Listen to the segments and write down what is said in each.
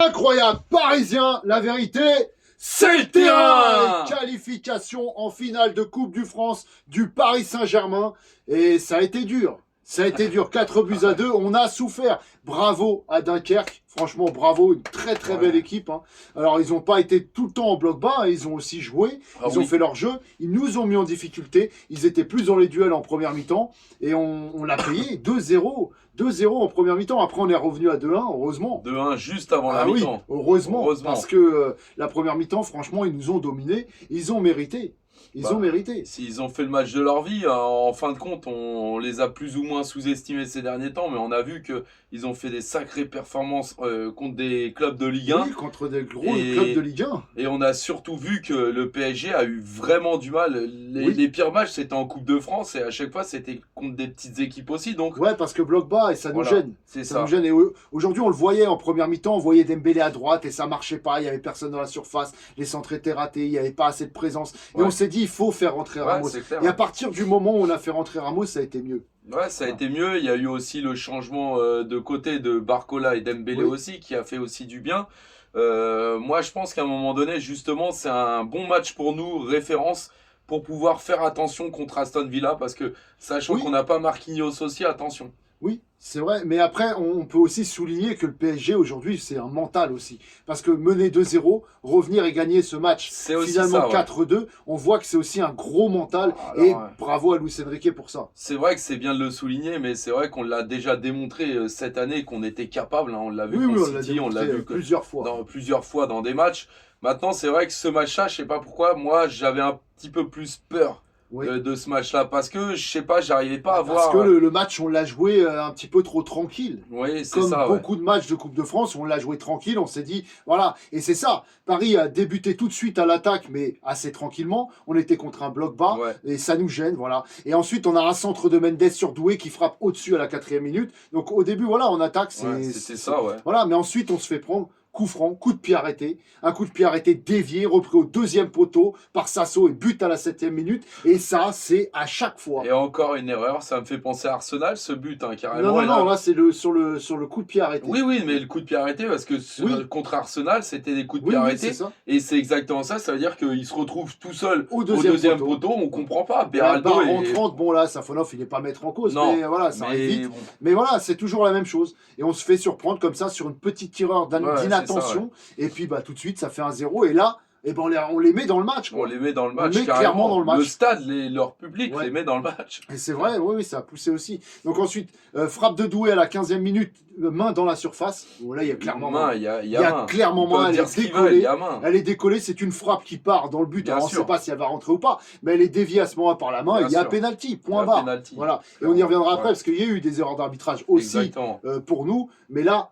Incroyable, parisien, la vérité, c'est le terrain. Qualification en finale de Coupe du France du Paris Saint-Germain. Et ça a été dur. Ça a été dur, 4-2, on a souffert. Bravo à Dunkerque, franchement bravo, une très belle équipe. Hein. Alors ils n'ont pas été tout le temps en bloc bas, hein. Ils ont aussi joué, ils ont fait leur jeu, ils nous ont mis en difficulté, ils étaient plus dans les duels en première mi-temps et on l'a payé 2-0. 2-0 en première mi-temps, après on est revenu à 2-1, heureusement. 2-1 juste avant la mi-temps. Oui, heureusement, parce que la première mi-temps, franchement, ils nous ont dominés, ils ont mérité. Ils ont mérité. S'ils ont fait le match de leur vie, en fin de compte, on les a plus ou moins sous-estimés ces derniers temps, mais on a vu qu'ils ont fait des sacrées performances contre des clubs de Ligue 1. Oui, contre des gros clubs de Ligue 1. Et on a surtout vu que le PSG a eu vraiment du mal. Les pires matchs, c'était en Coupe de France, et à chaque fois, c'était contre des petites équipes aussi. Donc, ouais, parce que bloc bas, et ça nous gêne. Ça nous gêne. Et aujourd'hui, on le voyait en première mi-temps, on voyait Dembélé à droite, et ça marchait pas, il y avait personne dans la surface, les centres étaient ratés, il n'y avait pas assez de présence. Et on s'est dit, il faut faire rentrer Ramos. Et à partir du moment où on a fait rentrer Ramos, ça a été mieux. Ouais, ça a été mieux. Il y a eu aussi le changement de côté de Barcola et Dembélé aussi, qui a fait aussi du bien. Moi, je pense qu'à un moment donné, justement, c'est un bon match pour nous, référence, pour pouvoir faire attention contre Aston Villa, parce que sachant qu'on n'a pas Marquinhos aussi, attention. Oui, c'est vrai. Mais après, on peut aussi souligner que le PSG aujourd'hui, c'est un mental aussi. Parce que mener 2-0, revenir et gagner ce match, finalement 4-2, on voit que c'est aussi un gros mental. Bravo à Luis Enrique pour ça. C'est vrai que c'est bien de le souligner, mais c'est vrai qu'on l'a déjà démontré cette année qu'on était capable. Hein, on l'a vu contre City, on l'a vu plusieurs fois dans des matchs. Maintenant, c'est vrai que ce match-là, je sais pas pourquoi, moi, j'avais un petit peu plus peur. De ce match-là, parce que je sais pas, j'arrivais pas à voir. Parce que le match, on l'a joué un petit peu trop tranquille. Oui, c'est ça. Comme beaucoup de matchs de Coupe de France, on l'a joué tranquille, on s'est dit, voilà. Et c'est ça. Paris a débuté tout de suite à l'attaque, mais assez tranquillement. On était contre un bloc bas et ça nous gêne, voilà. Et ensuite, on a un centre de Mendes sur Doué qui frappe au-dessus à la 4e minute. Donc au début, voilà, on attaque. C'était ça, ouais. Voilà, mais ensuite, on se fait prendre. Coup franc, coup de pied arrêté, un coup de pied arrêté dévié, repris au 2e poteau par Sasso et but à la 7e minute. Et ça, c'est à chaque fois. Et encore une erreur, ça me fait penser à Arsenal, ce but, hein, carrément. Non, là, c'est sur le coup de pied arrêté. Oui, mais le coup de pied arrêté, parce que contre Arsenal, c'était des coups de pied arrêtés. Et c'est exactement ça, ça veut dire qu'il se retrouve tout seul au deuxième poteau, on comprend pas. Beraldo rentrante, bon là, Safonov, il n'est pas à mettre en cause, mais voilà, ça arrive vite. Bon. Mais voilà, c'est toujours la même chose. Et on se fait surprendre comme ça sur une petite tireur d'inattention. Et puis tout de suite ça fait un 0 et là on les met dans le match. On les met dans le match, clairement dans le match. Le stade, leur public les met dans le match. Et c'est vrai, oui, ça a poussé aussi. Donc ensuite, frappe de Doué à la 15e minute, main dans la surface. Bon, là, il y a clairement main. Il y a clairement main, elle est décollée. Elle est décollée, c'est une frappe qui part dans le but. Alors, on ne sait pas si elle va rentrer ou pas, mais elle est déviée à ce moment par la main. Il y a penalty, point barre. Voilà. Et on y reviendra après, parce qu'il y a eu des erreurs d'arbitrage aussi pour nous. Mais là,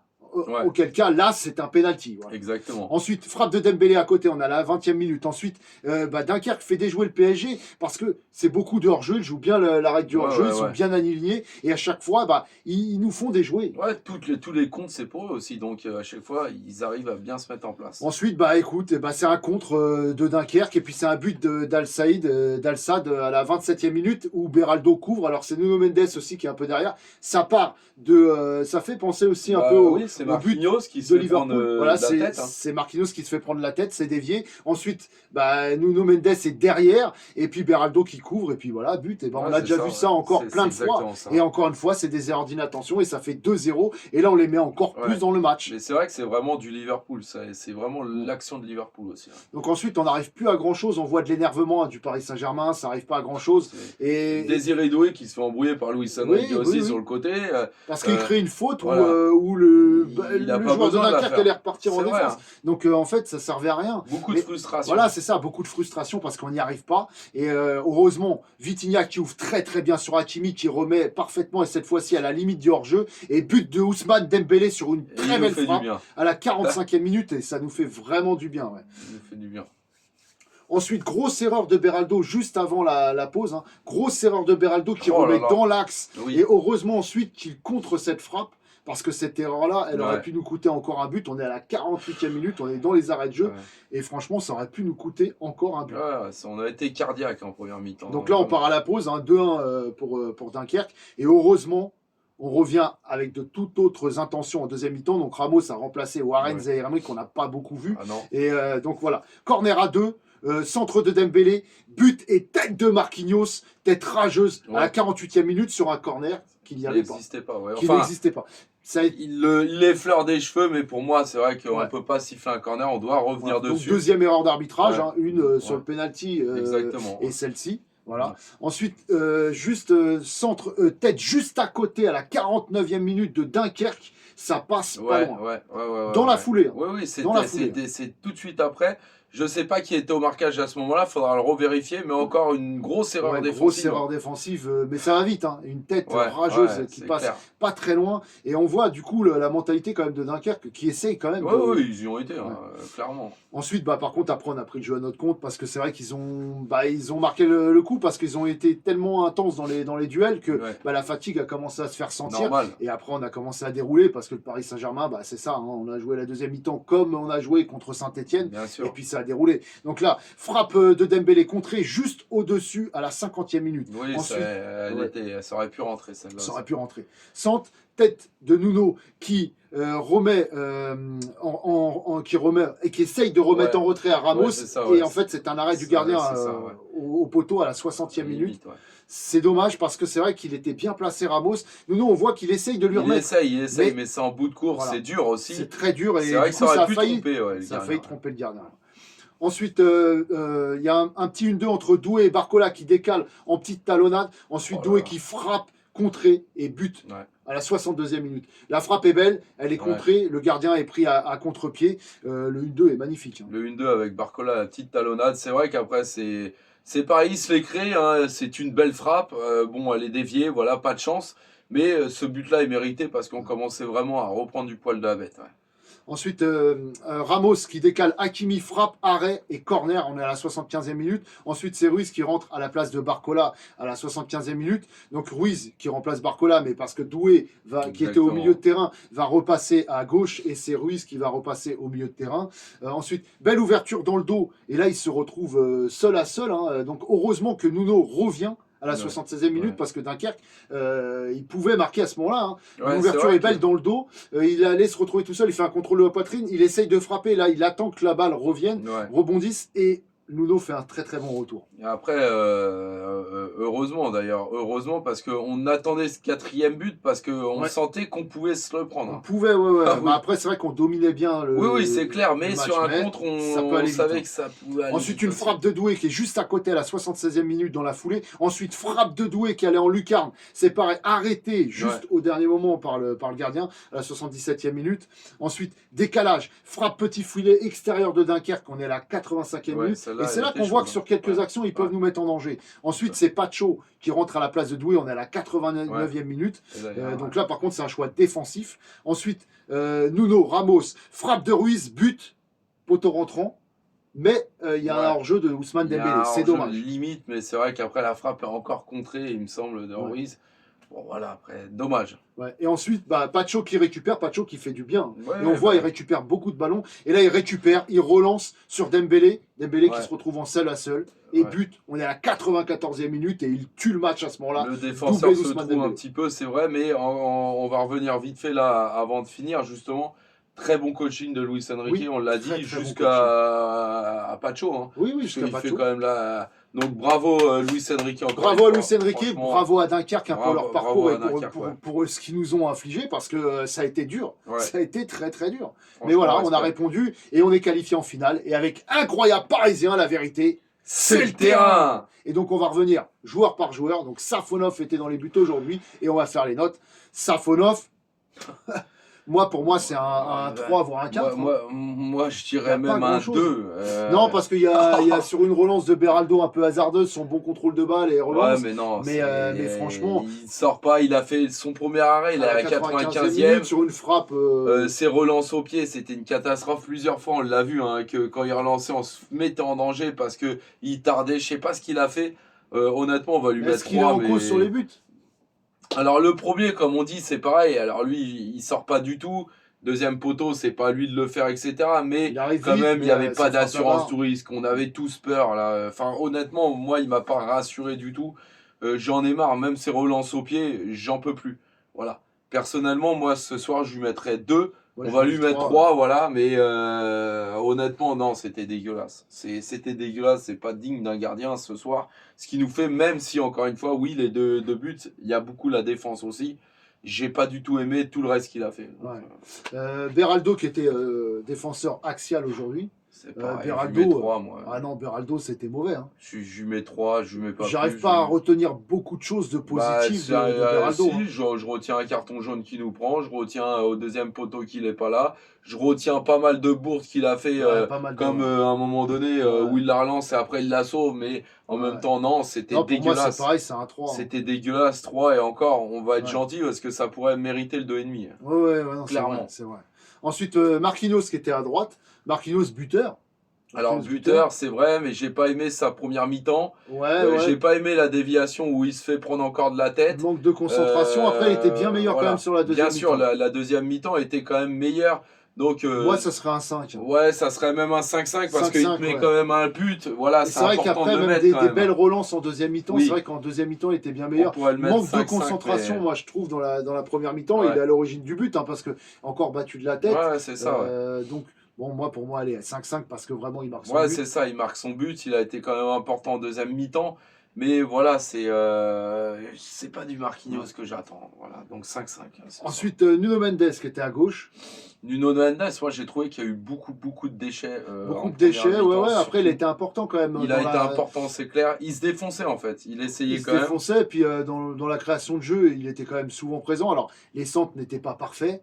auquel cas, là, c'est un penalty. Voilà. Exactement. Ensuite, frappe de Dembélé à côté, on a la 20e minute. Ensuite, Dunkerque fait déjouer le PSG parce que c'est beaucoup de hors-jeu. Ils jouent bien la règle du hors-jeu, ils sont bien alignés. Et à chaque fois, ils nous font déjouer. Ouais, tous les comptes, c'est pour eux aussi. Donc, à chaque fois, ils arrivent à bien se mettre en place. Ensuite, écoute, c'est un contre de Dunkerque. Et puis, c'est un but d'Al-Sadd à la 27e minute où Beraldo couvre. Alors, c'est Nuno Mendes aussi qui est un peu derrière. Ça part ça fait penser aussi un peu au Marquinhos qui se fait prendre la tête. C'est Marquinhos qui se fait prendre la tête, c'est dévié. Ensuite, Nuno Mendes est derrière, et puis Beraldo qui couvre, et puis voilà, but. Et on a déjà vu ça encore plein de fois. Et encore une fois, c'est des erreurs d'inattention, et ça fait 2-0. Et là, on les met encore plus dans le match. Mais c'est vrai que c'est vraiment du Liverpool, c'est vraiment l'action de Liverpool aussi. Donc ensuite, on n'arrive plus à grand-chose. On voit de l'énervement du Paris Saint-Germain, ça n'arrive pas à grand-chose. Et Désiré Doué qui se fait embrouiller par Luis Enrique aussi sur le côté. Parce qu'il crée une faute où le joueur de Dunkerque allait repartir en défense. Donc en fait, ça servait à rien. Beaucoup de frustration. Voilà, c'est ça, beaucoup de frustration parce qu'on n'y arrive pas. Et heureusement, Vitinha qui ouvre très bien sur Hakimi, qui remet parfaitement, et cette fois-ci à la limite du hors-jeu. Et but de Ousmane Dembélé sur une très belle frappe à la 45e minute. Et ça nous fait vraiment du bien. Ça nous fait du bien. Ensuite, grosse erreur de Beraldo juste avant la pause. Hein. Grosse erreur de Beraldo qui remet dans l'axe. Et heureusement ensuite qu'il contre cette frappe. Parce que cette erreur-là, elle aurait pu nous coûter encore un but. On est à la 48e minute, on est dans les arrêts de jeu. Et franchement, ça aurait pu nous coûter encore un but. On a été cardiaque en première mi-temps. Donc là, on part à la pause, 2-1 pour Dunkerque. Et heureusement On revient avec de toutes autres intentions en deuxième mi-temps. Donc Ramos a remplacé Warren Zaïre-Emery qu'on n'a pas beaucoup vu. Ah non. Et donc voilà, corner à 2. Centre de Dembélé, but et tête de Marquinhos, tête rageuse à la 48e minute sur un corner qu'il n'y avait pas. Qui n'existait pas. Il effleure des cheveux, mais pour moi, c'est vrai qu'on ne peut pas siffler un corner, on doit revenir dessus. Donc, deuxième erreur d'arbitrage, une sur le penalty Exactement. Et celle-ci. Voilà. Ensuite, tête juste à côté à la 49e minute de Dunkerque, ça passe pas loin. Dans la foulée. Oui, c'est tout de suite après. Je ne sais pas qui était au marquage à ce moment-là, il faudra le revérifier, mais encore une grosse erreur défensive. Grosse erreur défensive, mais ça va vite, hein. Une tête rageuse qui passe pas très loin. Et on voit du coup la mentalité quand même de Dunkerque qui essaye quand même. Oui, ils y ont été, clairement. Ensuite, par contre, après on a pris le jeu à notre compte parce que c'est vrai qu'ils ont marqué le coup parce qu'ils ont été tellement intenses dans les duels que la fatigue a commencé à se faire sentir. Normal. Et après on a commencé à dérouler parce que le Paris Saint-Germain, c'est ça, hein, on a joué la deuxième mi-temps comme on a joué contre Saint-Etienne. Et puis ça a déroulé. Donc là, frappe de Dembélé contrée juste au-dessus à la 50e minute. Oui, ensuite, ça aurait pu rentrer celle-là. Ça aurait pu rentrer. Centre, tête de Nuno qui remet et qui essaye de remettre en retrait à Ramos. En fait, c'est un arrêt du gardien au poteau à la 60e minute. C'est dommage parce que c'est vrai qu'il était bien placé Ramos. Nuno, on voit qu'il essaye de lui remettre. Il essaye, mais c'est en bout de course, c'est dur aussi. C'est très dur et c'est vrai du que coup, ça a failli tromper le gardien. Ensuite, il y a un petit 1-2 entre Doué et Barcola qui décale en petite talonnade. Ensuite, Doué qui frappe, contré et but à la 62e minute. La frappe est belle, elle est contrée, le gardien est pris à contre-pied. Le 1-2 est magnifique. Hein. Le 1-2 avec Barcola, la petite talonnade. C'est vrai qu'après, c'est pareil, il se les crée. Hein. C'est une belle frappe. Elle est déviée, voilà, pas de chance. Mais ce but-là est mérité parce qu'on commençait vraiment à reprendre du poil de la bête. Ensuite, Ramos qui décale, Hakimi frappe, arrêt et corner. On est à la 75e minute. Ensuite, c'est Ruiz qui rentre à la place de Barcola à la 75e minute. Donc Ruiz qui remplace Barcola, mais parce que Doué, qui était au milieu de terrain, va repasser à gauche et c'est Ruiz qui va repasser au milieu de terrain. Ensuite, belle ouverture dans le dos. Et là, il se retrouve seul à seul. Hein. Donc heureusement que Nuno revient à la 76e minute parce que Dunkerque, il pouvait marquer à ce moment-là. Hein. L'ouverture est belle dans le dos. Il allait se retrouver tout seul. Il fait un contrôle de la poitrine. Il essaye de frapper. Là, il attend que la balle revienne, rebondisse et Nuno fait un très très bon retour. Et après, heureusement d'ailleurs, parce qu'on attendait ce 4e but parce qu'on sentait qu'on pouvait se le prendre. On pouvait, après, c'est vrai qu'on dominait bien le. Oui, c'est clair, mais sur un contre, on savait que ça pouvait aller. Ensuite, une frappe de Doué qui est juste à côté à la 76e minute dans la foulée. Ensuite, frappe de Doué qui allait en lucarne. C'est pareil, arrêté juste au dernier moment par le gardien à la 77e minute. Ensuite, décalage, frappe petit filet extérieur de Dunkerque. On est à la 85e minute. Et c'est là qu'on voit que sur quelques actions, ils peuvent nous mettre en danger. Ensuite, c'est Pacho qui rentre à la place de Doué. On est à la 89e minute. Donc là, par contre, c'est un choix défensif. Ensuite, Nuno, Ramos, frappe de Ruiz, but, poteau rentrant. Mais il y a un hors-jeu de Ousmane Dembélé. C'est dommage. Limite, mais c'est vrai qu'après, la frappe est encore contrée, il me semble, de Ruiz. Bon, voilà, après, dommage. Et ensuite, Pacho qui récupère, Pacho qui fait du bien. Et on voit, il récupère beaucoup de ballons. Et là, il récupère, il relance sur Dembélé. Dembélé qui se retrouve en seul à seul. Et but, on est à la 94e minute et il tue le match à ce moment-là. Le défenseur se trouve un petit peu, c'est vrai, mais on va revenir vite fait là, avant de finir, justement. Très bon coaching de Luis Enrique, on l'a dit, jusqu'à Pacho. Hein, jusqu'à Pacho. Il fait quand même là. Donc bravo Luis Enrique encore. Bravo à Luis Enrique, bravo à Dunkerque pour leur parcours et pour ce qu'ils nous ont infligé parce que ça a été dur. Ça a été très très dur. Mais voilà, on a répondu et on est qualifié en finale. Et avec incroyable parisien, la vérité, c'est le terrain. Et donc on va revenir joueur par joueur. Donc Safonov était dans les buts aujourd'hui et on va faire les notes. Safonov. Pour moi, c'est un 3, voire un 4. Moi je dirais même un 2. Non, parce qu'il y a sur une relance de Beraldo un peu hasardeuse, son bon contrôle de balle et relance. Ouais, mais non. Mais franchement. Il sort pas, il a fait son premier arrêt, il est à la 95e. Sur une frappe. Ses relances au pied, c'était une catastrophe. Plusieurs fois, on l'a vu, hein, que quand il relançait, on se mettait en danger parce qu'il tardait. Je sais pas ce qu'il a fait. Honnêtement, on va lui mettre 3. Est-ce qu'il est en cause sur les buts? Alors le premier, comme on dit, c'est pareil. Alors lui, il sort pas du tout. Deuxième poteau, c'est pas à lui de le faire, etc. Mais quand même, il n'y avait pas d'assurance tout risque. On avait tous peur là. Enfin, honnêtement, moi, il m'a pas rassuré du tout. J'en ai marre. Même ses relances au pied, j'en peux plus. Voilà. Personnellement, moi, ce soir, je lui mettrais 2. Ouais, On je va lui lui dis mettre 3. 3, voilà. Mais honnêtement, non, c'était dégueulasse. C'était dégueulasse. C'est pas digne d'un gardien ce soir. Ce qui nous fait, même si, encore une fois, oui, les deux buts, il y a beaucoup la défense aussi. J'ai pas du tout aimé tout le reste qu'il a fait. Donc, Ouais. Beraldo qui était défenseur axial aujourd'hui. c'est pareil. Je lui Beraldo, mets 3, moi. ah non, Beraldo c'était mauvais. Hein. Je lui mets 3, je lui mets pas J'arrive plus. pas à retenir beaucoup de choses de Bah, positif de Beraldo. si, Hein. je retiens un carton jaune qu'il nous prend, je retiens au deuxième poteau qu'il est pas là, je retiens pas mal de bourdes qu'il a fait, Ouais, pas mal de- comme à un moment donné où il la relance et après il la sauve, mais en même temps, non, c'était Non, pour moi, c'est dégueulasse. pareil, c'est un 3. Hein. C'était dégueulasse, 3 et encore, on va être Ouais. gentil parce que ça pourrait mériter le 2,5. Ouais, non, Clairement. c'est vrai. Ensuite, Marquinhos qui était à droite. Marquinhos buteur. Alors, Marquinhos buteur, c'est vrai, mais j'ai pas aimé sa première mi-temps. Ouais. J'ai pas aimé la déviation où il se fait prendre encore de la tête. Manque de concentration. Après, il était bien meilleur voilà. quand même sur la deuxième Bien sûr, mi-temps. la deuxième mi-temps était quand même meilleure. Donc, Moi, ça serait un 5. ouais, ça serait même un 5-5 parce qu'il te 5-5, met ouais. quand même un but. Voilà, Et c'est c'est vrai important de qu'après, le même mettre des quand même. belles relances en deuxième mi-temps. Oui. C'est vrai qu'en deuxième mi-temps, il était bien On meilleur. pourrait le mettre Manque de 5-5, concentration, mais- moi, je trouve, dans la première mi-temps. Ouais. Il est à l'origine du but, hein, parce que encore battu de la tête. Ouais, c'est ça. Ouais. Donc, bon, pour moi, allez, 5-5 parce que vraiment, il marque son Ouais, but. c'est ça, il marque son but, il a été quand même important en deuxième mi-temps. Mais voilà, c'est pas du Marquinhos que j'attends. Voilà, donc 5-5. c'est ça. Ensuite, Nuno Mendes qui était à gauche. Nuno Mendes, moi j'ai trouvé qu'il y a eu beaucoup de déchets. Beaucoup en de déchets, première mi-temps, ouais. Après, il surtout. était important quand même. Il dans a été la- important, c'est clair. Il se défonçait en fait. Il essayait Il se quand même. défonçait, et puis dans la création de jeu, il était quand même souvent présent. Alors, les centres n'étaient pas parfaits.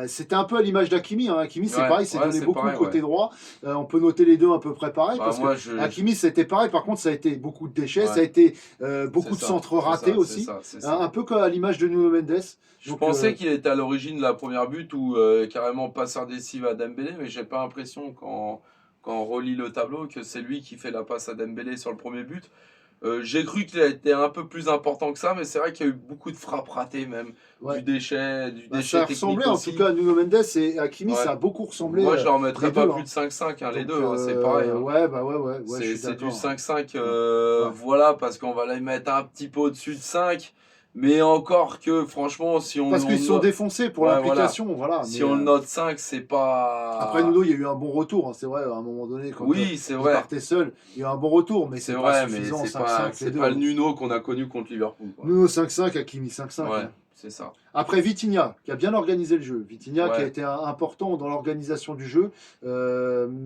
C'était un peu à l'image d'Hakimi. Hein. Hakimi, c'est Ouais, pareil, s'est ouais, donné c'est beaucoup pareil, côté ouais. droit. On peut noter les deux à peu près pareil, Bah, parce moi, que Hakimi, c'était pareil. Par contre, ça a été beaucoup de déchets, Ouais. ça a été beaucoup C'est de ça, centres c'est ratés ça, aussi. c'est ça. Un peu comme à l'image de Nuno Mendes. Je Donc, pensais qu'il était à l'origine de la première but ou carrément passeur décisif à Dembélé, mais j'ai pas l'impression quand on relit le tableau que c'est lui qui fait la passe à Dembélé sur le premier but. J'ai cru qu'il a été un peu plus important que ça, mais c'est vrai qu'il y a eu beaucoup de frappes ratées même, ouais. du déchet Bah, déchet ça technique ressemblait en aussi. tout cas à Nuno Mendes et Hakimi, Ouais. ça a beaucoup ressemblé. Moi, je leur mettrais les pas deux, plus hein. de 5-5, hein, les Donc, deux, hein, c'est pareil. Hein. Ouais, je suis C'est du d'accord. 5-5, Ouais. voilà, parce qu'on va les mettre un petit peu au-dessus de 5. Mais encore que, franchement, si on Parce qu'ils se sont défoncés pour Ouais, l'implication, voilà. si mais, on le note 5, c'est pas. Après Nuno, il y a eu un bon retour, hein, c'est vrai, à un moment donné, quand Oui, c'est il vrai. partait seul, il y a eu un bon retour, mais C'est c'est vrai, pas mais suffisant, c'est 5-5, pas, les c'est deux. pas le Nuno qu'on a connu contre Liverpool. Quoi. Nuno 5-5, Hakimi 5-5. Ouais, hein. c'est ça. Après Vitinha, qui a bien organisé le jeu. Vitinha qui a Ouais. été important dans l'organisation du jeu.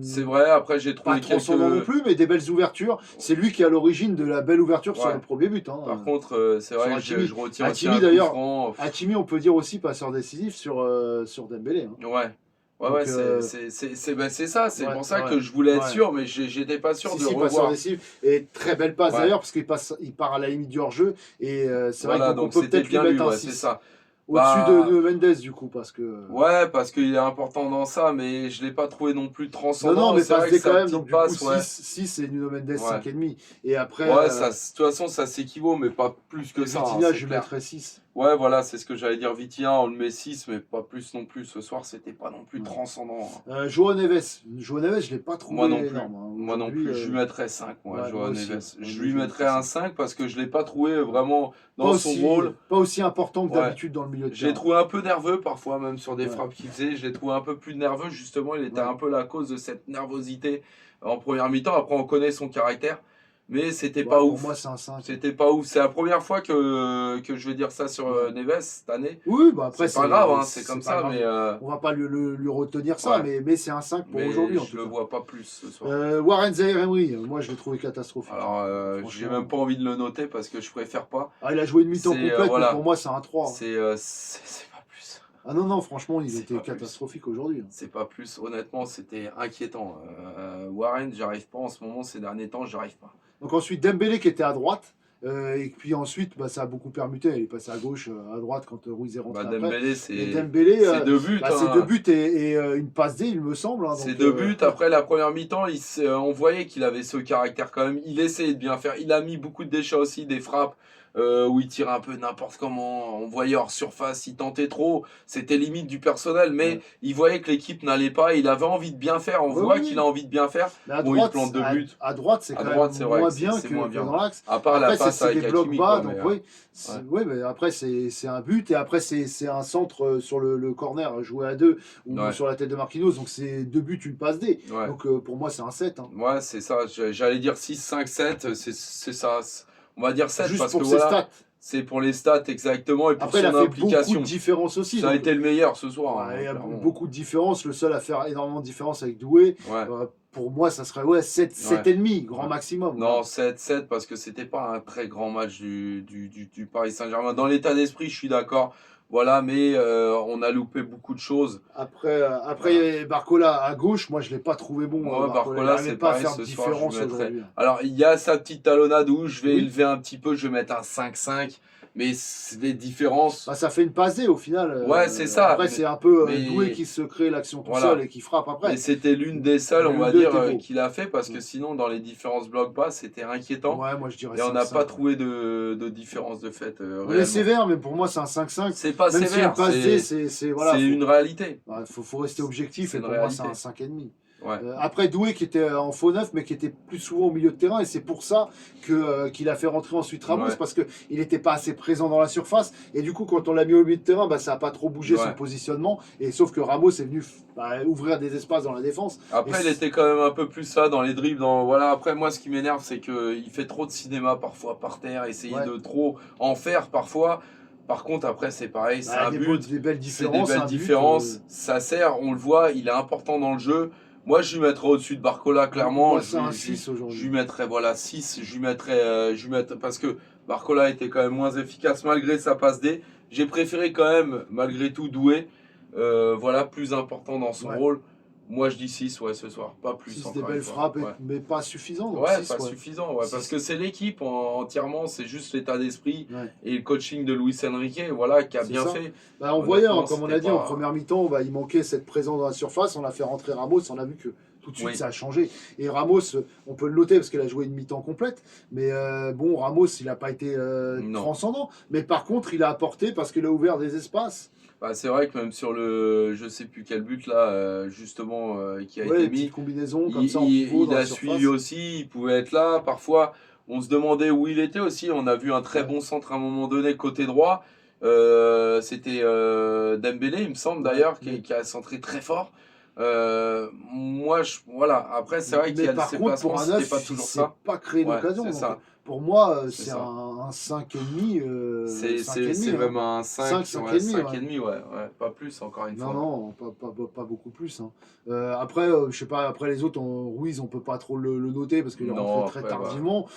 C'est vrai, après j'ai trouvé Pas transcendant non plus, mais des belles ouvertures. C'est lui qui est à l'origine de la belle ouverture sur Ouais. le premier but. Hein. Par contre, c'est vrai sur que Hakimi. je retiens aussi Hakimi, un coup d'ailleurs, franc. Hakimi, on peut dire aussi passeur décisif sur Dembélé. Hein. Ouais. Ouais, Donc, ouais, c'est ça, c'est ouais, pour ça ouais, que je voulais être ouais. sûr, mais j'étais pas sûr de Passeur revoir. décisif. Et très belle passe Ouais. d'ailleurs, parce il part à la limite du hors-jeu. Et c'est Voilà, vrai qu'on donc peut c'était peut-être lui bien lui, mettre un ouais, c'est 6. ça. Au-dessus Bah, de Nuno Mendes, du coup, parce que. Ouais, parce qu'il est important dans ça, mais je l'ai pas trouvé non plus Non, transcendant. mais C'est vrai passe que D quand sa même, donc petite du passe, coup, ouais. 6 et Nuno Mendes Ouais. 5,5. Et après, Ouais, ça, de toute façon, ça s'équivaut, mais pas plus que ça. Vitinha, hein, je c'est lui clair. mettrais 6. Ouais, voilà, c'est ce que j'allais dire. Vitinha, on le met 6, mais pas plus non plus. Ce soir, c'était pas non plus Ouais. transcendant. Joao Neves. Joao Neves, je ne l'ai pas trouvé Moi non plus. énorme. Hein. Moi non Aujourd'hui, plus, je lui mettrais 5, moi, ouais, Joao moi aussi. Neves. Ouais, Je moi, lui je mettrais mettrais un 5 parce que je l'ai pas trouvé vraiment pas dans son rôle. pas aussi important que Ouais. d'habitude dans le milieu de Je l'ai terrain. trouvé un peu nerveux parfois, même sur des Ouais. frappes qu'il faisait. Je l'ai trouvé un peu plus nerveux, justement. Il était Ouais. un peu la cause de cette nervosité en première mi-temps. Après, on connaît son caractère, mais c'était Ouais, pas pour ouf. moi, c'est un 5. C'était pas ouf. C'est la première fois que je vais dire ça sur Neves cette année. Oui, bah après, C'est pas grave, hein, c'est comme pas ça, grave. mais On va pas lui retenir ça, Ouais. mais c'est un 5 pour mais aujourd'hui, en je tout le cas. vois pas plus ce soir. Warren Zaïre-Emery, moi, je l'ai trouvé catastrophique. Alors, j'ai Franchement. même pas envie de le noter parce que je préfère pas. Ah, il a joué une mi-temps c'est, complète, voilà. mais pour moi, c'est un 3. C'est pas plus. Ah non, franchement, il C'est était pas plus. catastrophique aujourd'hui. C'est pas plus. Honnêtement, c'était inquiétant. Warren, j'arrive pas en ce moment, ces derniers temps, j'arrive pas. Donc ensuite, Dembélé qui était à droite. Et puis ensuite, bah, ça a beaucoup permuté. Il est passé à gauche, à droite quand Ruiz est rentré Bah, après. Dembélé, Mais c'est Dembélé, c'est 2 buts. bah, c'est hein. 2 buts et une passe D, il me semble. Hein, C'est donc, 2 buts. Après la première mi-temps, on voyait qu'il avait ce caractère quand même. Il essayait de bien faire. Il a mis beaucoup de déchets aussi, des frappes. où il tirait un peu n'importe comment. On voyait hors surface, il tentait trop. C'était limite du personnel, mais il voyait que l'équipe n'allait pas. Il avait envie de bien faire. On voit qu'il a envie de bien faire. Mais à Bon, il droite, plante 2 buts. à droite, c'est À quand droite, même c'est vrai moins que bien c'est moins que bien. dans l'axe. À part la Après, passe c'est avec des blocs Hakimi, bas, quoi, donc mais, oui. Oui, mais après, c'est un but, et après, c'est un centre sur le corner, joué à 2, ou Ouais. sur la tête de Marquinhos, donc c'est 2 buts, une passe D. Ouais. Donc pour moi, c'est un 7. Hein. Ouais, c'est ça. J'allais dire 6, 5, 7. C'est ça. On va dire 7 Juste parce pour que ses voilà. stat. C'est pour les stats exactement et pour Après, il a son fait implication. beaucoup de différences aussi. Ça a donc, été le meilleur ce soir. ouais, il y a clairement. beaucoup de différences. Le seul à faire énormément de différence avec Doué, Ouais. pour moi, ça serait 7, Ouais. 7,5, grand maximum. Non, Ouais. 7, 7 parce que c'était pas un très grand match du Paris Saint-Germain. Dans l'état d'esprit, je suis d'accord. Voilà, mais on a loupé beaucoup de choses. Après, il y avait Barcola à gauche, moi je ne l'ai pas trouvé bon. Moi, Il Barcola, n'arrivait c'est pas à pareil, faire de ce soir, je différence mettrais. aujourd'hui. Alors, il y a sa petite talonnade où je vais Oui. élever un petit peu, je vais mettre un 5-5, mais c'est des différences. Bah, ça fait une passe D au final. Ouais, c'est ça. Après, c'est un peu mais- Doué qui se crée l'action tout Voilà. seul et qui frappe après. Mais c'était l'une des seules, on Le va deux dire, était beau. qu'il a fait parce que sinon, dans les différences blocs bas, c'était inquiétant. Ouais, moi je dirais Et on n'a 5-5. pas trouvé de différence de fait. On est réellement. sévère, mais pour moi c'est un 5-5. C'est pas Même si sévère, une passe D, c'est c'est voilà, une réalité. faut rester objectif, C'est et une pour moi c'est réalité. un 5,5. Ouais. Après Doué qui était en faux neuf, mais qui était plus souvent au milieu de terrain, et c'est pour ça qu'il a fait rentrer ensuite Ramos, Ouais. parce qu'il n'était pas assez présent dans la surface, et du coup quand on l'a mis au milieu de terrain, bah, ça n'a pas trop bougé son Ouais. positionnement, et sauf que Ramos est venu ouvrir des espaces dans la défense. Après, Et il était quand même un peu plus ça dans les dribbles. Voilà. Après, moi, ce qui m'énerve, c'est qu'il fait trop de cinéma parfois par terre, essayer Ouais. de trop en faire parfois. Par contre, après, c'est pareil, c'est un but. Des belles C'est des différences. belles un but, différences. Ça sert, on le voit, il est important dans le jeu. Moi, je lui mettrais au-dessus de Barcola, clairement. Moi, c'est un 6 Je aujourd'hui. lui mettrais, voilà, 6. Je lui mettrais, parce que Barcola était quand même moins efficace malgré sa passe D. J'ai préféré quand même, malgré tout, Doué. Voilà, plus important dans son Ouais. rôle. Moi, je dis 6, ouais, ce soir. Pas plus. 6 encore des une belles fois. frappes, Ouais. mais pas suffisant. Donc Ouais, 6, pas suffisant, ouais, parce Six. que c'est l'équipe entièrement, c'est juste l'état d'esprit Ouais. et le coaching de Luis Enrique, voilà, qui a C'est bien ça. fait. Bah, on voyait, Honnêtement, comme on a c'était dit en pas- première mi-temps, il manquait cette présence dans la surface. On a fait rentrer Ramos, on a vu que tout de suite Oui. ça a changé. Et Ramos, on peut le noter parce qu'il a joué une mi-temps complète. Mais bon, Ramos, il n'a pas été Non. transcendant. Mais par contre, il a apporté parce qu'il a ouvert des espaces. Bah, c'est vrai que même sur le, je sais plus quel but là, justement, qui a Ouais, été des mis, petites combinaisons comme il, ça en pivot il dans la a surface. suivi aussi, il pouvait être là. Parfois, on se demandait où il était aussi. On a vu un très Ouais. bon centre à un moment donné côté droit. C'était Dembélé, il me semble d'ailleurs, Ouais. qui a centré très fort. Moi, voilà. Après, c'est vrai qu'il y Mais a par ces contre, placements, pour un c'était 9, pas il toujours s'est ça. pas créé Ouais, d'occasion. c'est Donc, ça. pour moi, C'est c'est ça. un 5,5. C'est même un 5, 5, ouais, 5,5, 5,5, ouais, pas plus, encore une Non, fois. non, pas beaucoup plus. Hein. Après, je sais pas, après les autres, Ruiz, on peut pas trop le noter parce qu'il est Non, rentré très après, tardivement.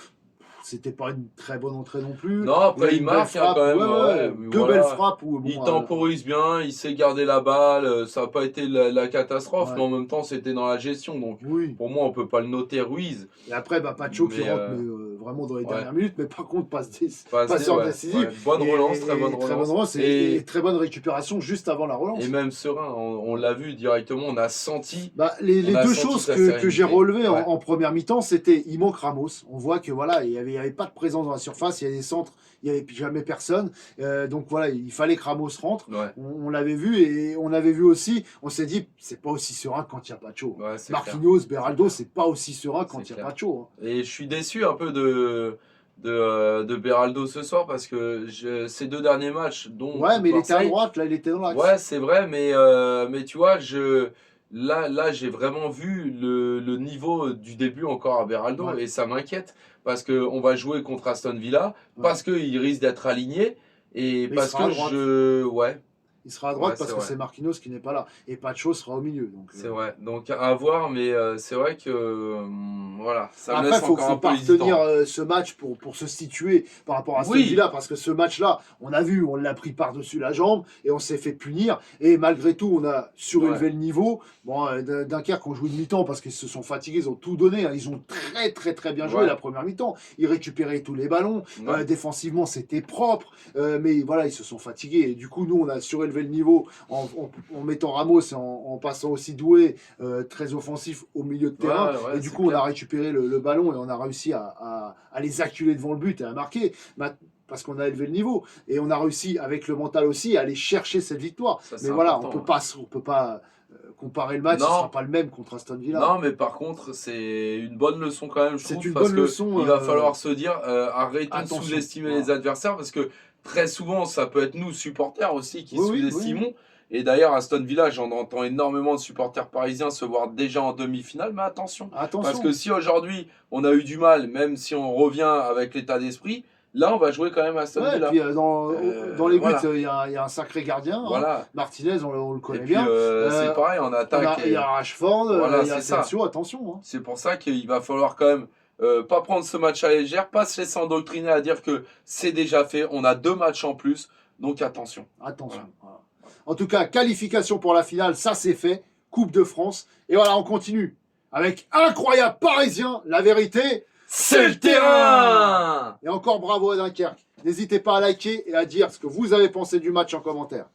C'était pas une très bonne entrée non plus. Non, après, a il une marque, belle hein, quand même, ouais, mais deux voilà. belles frappes. Où, bon, Il temporise bien, il sait garder la balle, ça n'a pas été la catastrophe, Ouais. mais en même temps, c'était dans la gestion. Donc, oui. pour moi, on peut pas le noter Ruiz. Et après, Pacho qui Mais, rentre mais, vraiment dans les ouais. dernières minutes. Mais par contre, Passé, passeur ouais, décisif. ouais. Bonne relance, très bonne Très relance. bonne relance et très bonne récupération juste avant la relance. Et même serein, on l'a vu directement, on a senti. Les On a deux senti choses sa que j'ai sérénité. relevées Ouais. en première mi-temps, c'était il manque Ramos. On voit que voilà, il y avait pas de présence dans la surface, il y a des centres, il n'y avait jamais personne. Donc voilà, il fallait que Ramos rentre. Ouais, On l'avait vu et on avait vu aussi, on s'est dit, c'est pas aussi serein quand il n'y a pas de show. ouais, c'est clair. Marquinhos, Beraldo, c'est pas aussi serein quand C'est il n'y a clair. pas de show. Hein. Et je suis déçu un peu de Beraldo ce soir parce que ces 2 derniers matchs, dont Ouais, mais il était à Marseille, droite, là il était dans l'axe. ouais, c'est vrai, mais tu vois, là j'ai vraiment vu le niveau du début encore à Beraldo Ouais. et ça m'inquiète parce qu'on va jouer contre Aston Villa, Ouais. parce qu'il risque d'être aligné et Mais il parce sera à que droite. ouais, Il sera à droite Ouais, parce c'est que vrai. c'est Marquinhos qui n'est pas là. Et Pacho sera au milieu. Donc, c'est vrai. Donc à voir, mais c'est vrai que voilà, ça me Après, laisse il faut encore un peu pas hésitant. retenir ce match pour se situer par rapport à Aston Oui. Villa, parce que ce match-là, on a vu, on l'a pris par-dessus la jambe et on s'est fait punir. Et malgré tout, on a surélevé le niveau. Bon, Dunkerque ont joué une mi-temps parce qu'ils se sont fatigués, ils ont tout donné. Hein. Ils ont très bien joué Ouais. la première mi-temps. Ils récupéraient tous les ballons. Ouais. Défensivement, c'était propre. Mais voilà, ils se sont fatigués. Et du coup, nous, on a surélevé le niveau en mettant Ramos et en passant aussi Doué, très offensif au milieu de terrain. Ouais, Et du c'est coup, on clair. a récupéré le ballon et on a réussi à les acculer devant le but et à marquer. parce qu'on a élevé le niveau. Et on a réussi, avec le mental aussi, à aller chercher cette victoire. Ça, Mais c'est voilà, important, on peut pas comparer le match, ce Non. ne sera pas le même contre Aston Villa. Non, mais par contre, c'est une bonne leçon quand même, je C'est trouve, une parce bonne que leçon, il va falloir se dire, arrêtons de attention, sous-estimer voilà. les adversaires, parce que très souvent, ça peut être nous, supporters aussi, qui Oui, oui, sous-estimons. Et d'ailleurs, Aston Villa, j'en entends énormément de supporters parisiens se voir déjà en demi-finale, mais attention. Attention. Parce que si aujourd'hui, on a eu du mal, même si on revient avec l'état d'esprit, là, on va jouer quand même à Aston Ouais, Villa. puis dans les buts, voilà. il y a un sacré gardien. Hein. Voilà. Martinez, on le Et connaît puis, bien. c'est pareil, en attaque. Il y a Rashford, Voilà, il y a c'est ça. Asensio, attention. Hein. C'est pour ça qu'il va falloir quand même pas prendre ce match à la légère, pas se laisser endoctriner à dire que c'est déjà fait. On a 2 matchs en plus, donc attention. Attention. Voilà. Voilà. En tout cas, qualification pour la finale, ça c'est fait. Coupe de France. Et voilà, on continue avec incroyable parisien. La vérité, c'est le terrain! Et encore bravo à Dunkerque. N'hésitez pas à liker et à dire ce que vous avez pensé du match en commentaire.